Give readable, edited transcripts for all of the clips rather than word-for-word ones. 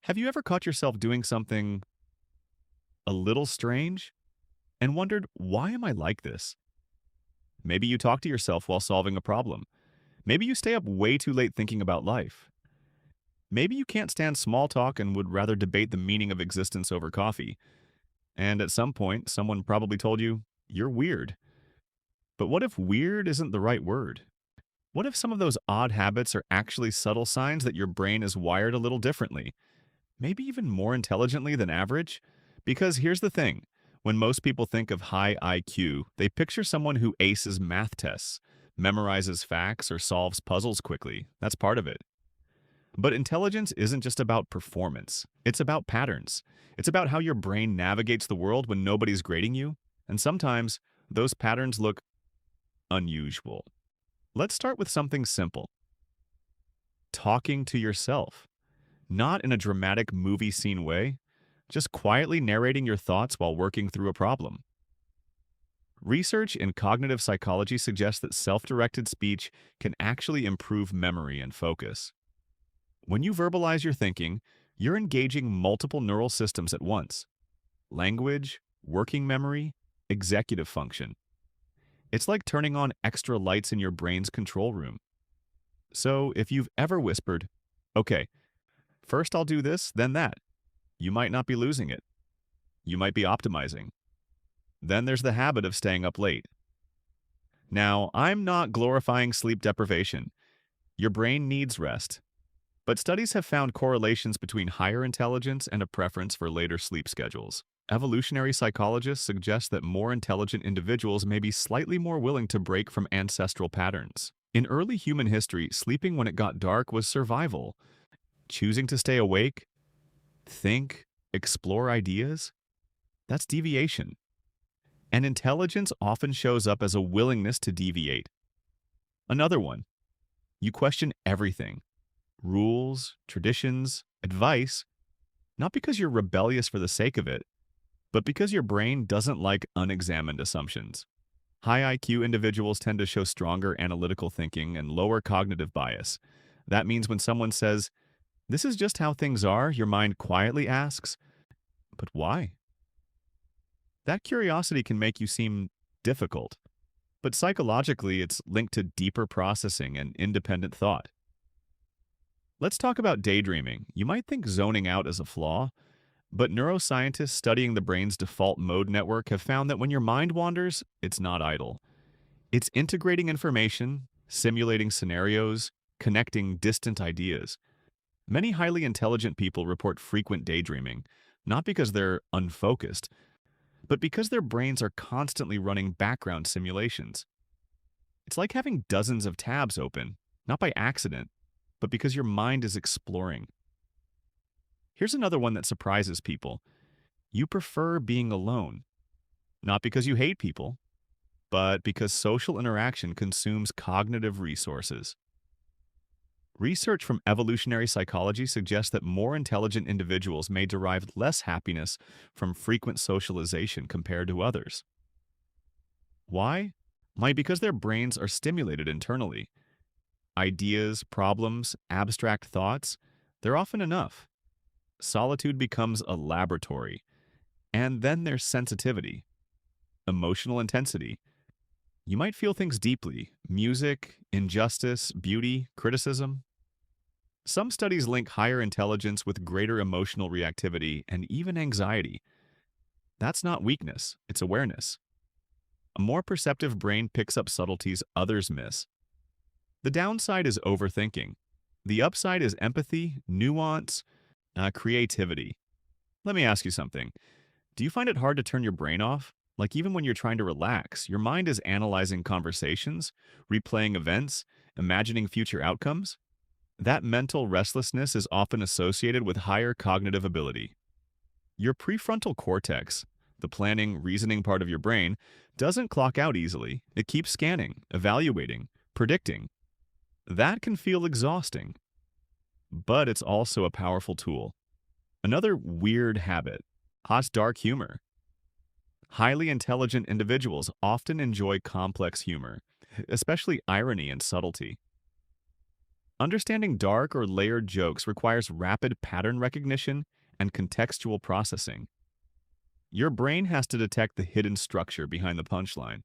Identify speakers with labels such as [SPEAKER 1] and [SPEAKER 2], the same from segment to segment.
[SPEAKER 1] Have you ever caught yourself doing something a little strange and wondered, why am I like this? Maybe you talk to yourself while solving a problem. Maybe you stay up way too late thinking about life. Maybe you can't stand small talk and would rather debate the meaning of existence over coffee. And at some point, someone probably told you, you're weird. But what if weird isn't the right word? What if some of those odd habits are actually subtle signs that your brain is wired a little differently? Maybe even more intelligently than average? Because here's the thing, when most people think of high IQ, they picture someone who aces math tests, memorizes facts, or solves puzzles quickly. That's part of it. But intelligence isn't just about performance, it's about patterns. It's about how your brain navigates the world when nobody's grading you, and sometimes those patterns look unusual. Let's start with something simple: talking to yourself. Not in a dramatic movie scene way, just quietly narrating your thoughts while working through a problem. Research in cognitive psychology suggests that self-directed speech can actually improve memory and focus. When you verbalize your thinking, you're engaging multiple neural systems at once: language, working memory, executive function. It's like turning on extra lights in your brain's control room. So if you've ever whispered, okay, first I'll do this, then that, you might not be losing it. You might be optimizing. Then there's the habit of staying up late. Now, I'm not glorifying sleep deprivation. Your brain needs rest. But studies have found correlations between higher intelligence and a preference for later sleep schedules. Evolutionary psychologists suggest that more intelligent individuals may be slightly more willing to break from ancestral patterns. In early human history, sleeping when it got dark was survival. Choosing to stay awake, think, explore ideas, that's deviation. And intelligence often shows up as a willingness to deviate. Another one, you question everything: rules, traditions, advice, not because you're rebellious for the sake of it, but because your brain doesn't like unexamined assumptions. High IQ individuals tend to show stronger analytical thinking and lower cognitive bias. That means when someone says, "This is just how things are," your mind quietly asks, "But why?" That curiosity can make you seem difficult, but psychologically it's linked to deeper processing and independent thought. Let's talk about daydreaming. You might think zoning out is a flaw, but neuroscientists studying the brain's default mode network have found that when your mind wanders, it's not idle. It's integrating information, simulating scenarios, connecting distant ideas. Many highly intelligent people report frequent daydreaming, not because they're unfocused, but because their brains are constantly running background simulations. It's like having dozens of tabs open, not by accident, but because your mind is exploring. Here's another one that surprises people. You prefer being alone, not because you hate people, but because social interaction consumes cognitive resources. Research from evolutionary psychology suggests that more intelligent individuals may derive less happiness from frequent socialization compared to others. Why? Why? Because their brains are stimulated internally. Ideas, problems, abstract thoughts, they're often enough. Solitude becomes a laboratory. And then there's sensitivity, emotional intensity. You might feel things deeply: music, injustice, beauty, criticism. Some studies link higher intelligence with greater emotional reactivity and even anxiety. That's not weakness, it's awareness. A more perceptive brain picks up subtleties others miss. The downside is overthinking. The upside is empathy, nuance, creativity. Let me ask you something. Do you find it hard to turn your brain off? Like even when you're trying to relax, your mind is analyzing conversations, replaying events, imagining future outcomes? That mental restlessness is often associated with higher cognitive ability. Your prefrontal cortex, the planning, reasoning part of your brain, doesn't clock out easily. It keeps scanning, evaluating, predicting. That can feel exhausting, but it's also a powerful tool. Another weird habit: hot dark humor. Highly intelligent individuals often enjoy complex humor, especially irony and subtlety. Understanding dark or layered jokes requires rapid pattern recognition and contextual processing. Your brain has to detect the hidden structure behind the punchline.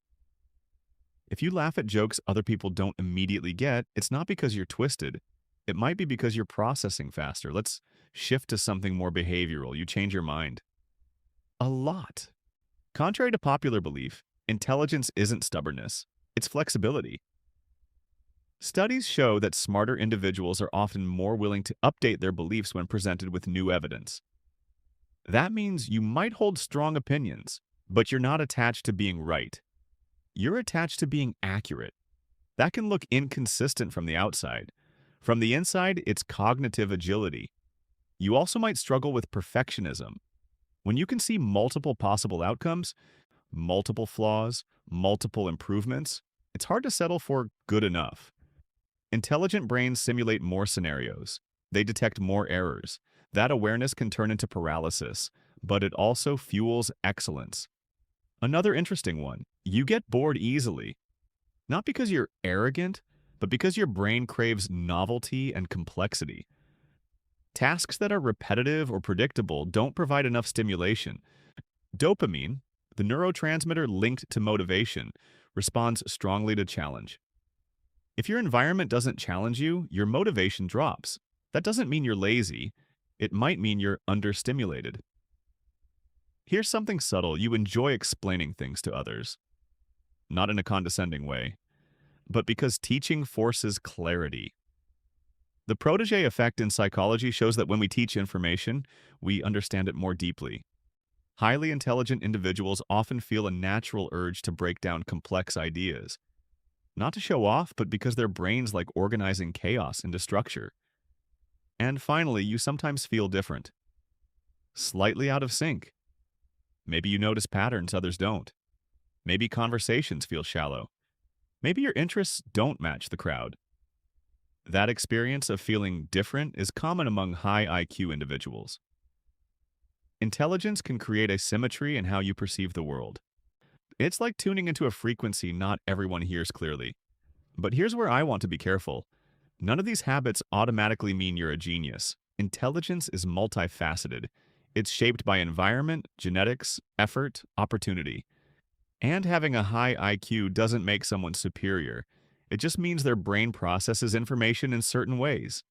[SPEAKER 1] If you laugh at jokes other people don't immediately get, it's not because you're twisted. It might be because you're processing faster. Let's shift to something more behavioral. You change your mind. A lot. Contrary to popular belief, intelligence isn't stubbornness, it's flexibility. Studies show that smarter individuals are often more willing to update their beliefs when presented with new evidence. That means you might hold strong opinions, but you're not attached to being right. You're attached to being accurate. That can look inconsistent from the outside. From the inside, it's cognitive agility. You also might struggle with perfectionism. When you can see multiple possible outcomes, multiple flaws, multiple improvements, it's hard to settle for good enough. Intelligent brains simulate more scenarios. They detect more errors. That awareness can turn into paralysis, but it also fuels excellence. Another interesting one, you get bored easily. Not because you're arrogant, but because your brain craves novelty and complexity. Tasks that are repetitive or predictable don't provide enough stimulation. Dopamine, the neurotransmitter linked to motivation, responds strongly to challenge. If your environment doesn't challenge you, your motivation drops. That doesn't mean you're lazy. It might mean you're understimulated. Here's something subtle. You enjoy explaining things to others. Not in a condescending way, but because teaching forces clarity. The protege effect in psychology shows that when we teach information, we understand it more deeply. Highly intelligent individuals often feel a natural urge to break down complex ideas. Not to show off, but because their brains like organizing chaos into structure. And finally, you sometimes feel different. Slightly out of sync. Maybe you notice patterns others don't. Maybe conversations feel shallow. Maybe your interests don't match the crowd. That experience of feeling different is common among high IQ individuals. Intelligence can create a symmetry in how you perceive the world. It's like tuning into a frequency not everyone hears clearly. But here's where I want to be careful. None of these habits automatically mean you're a genius. Intelligence is multifaceted. It's shaped by environment, genetics, effort, opportunity. And having a high IQ doesn't make someone superior. It just means their brain processes information in certain ways.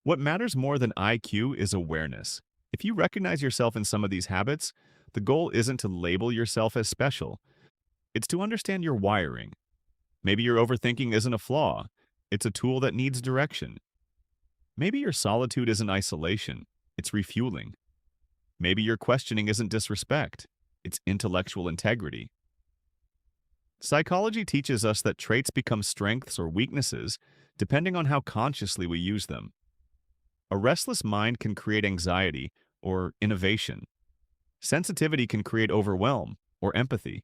[SPEAKER 1] What matters more than IQ is awareness. If you recognize yourself in some of these habits, the goal isn't to label yourself as special. It's to understand your wiring. Maybe your overthinking isn't a flaw. It's a tool that needs direction. Maybe your solitude isn't isolation. It's refueling. Maybe your questioning isn't disrespect. It's intellectual integrity. Psychology teaches us that traits become strengths or weaknesses depending on how consciously we use them. A restless mind can create anxiety or innovation. Sensitivity can create overwhelm or empathy.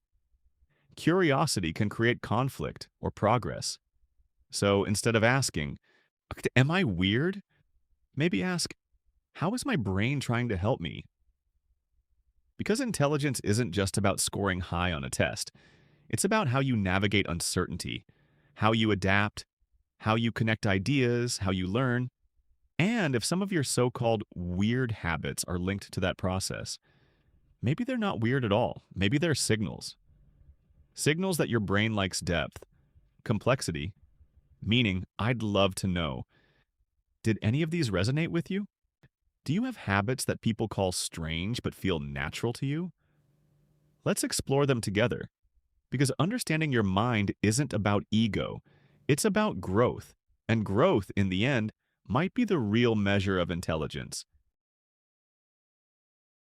[SPEAKER 1] Curiosity can create conflict or progress. So instead of asking, "Am I weird?" maybe ask, "How is my brain trying to help me?" Because intelligence isn't just about scoring high on a test. It's about how you navigate uncertainty, how you adapt, how you connect ideas, how you learn, and if some of your so-called weird habits are linked to that process. Maybe they're not weird at all. Maybe they're signals. Signals that your brain likes depth, complexity, meaning I'd love to know. Did any of these resonate with you? Do you have habits that people call strange but feel natural to you? Let's explore them together. Because understanding your mind isn't about ego, it's about growth. And growth, in the end, might be the real measure of intelligence.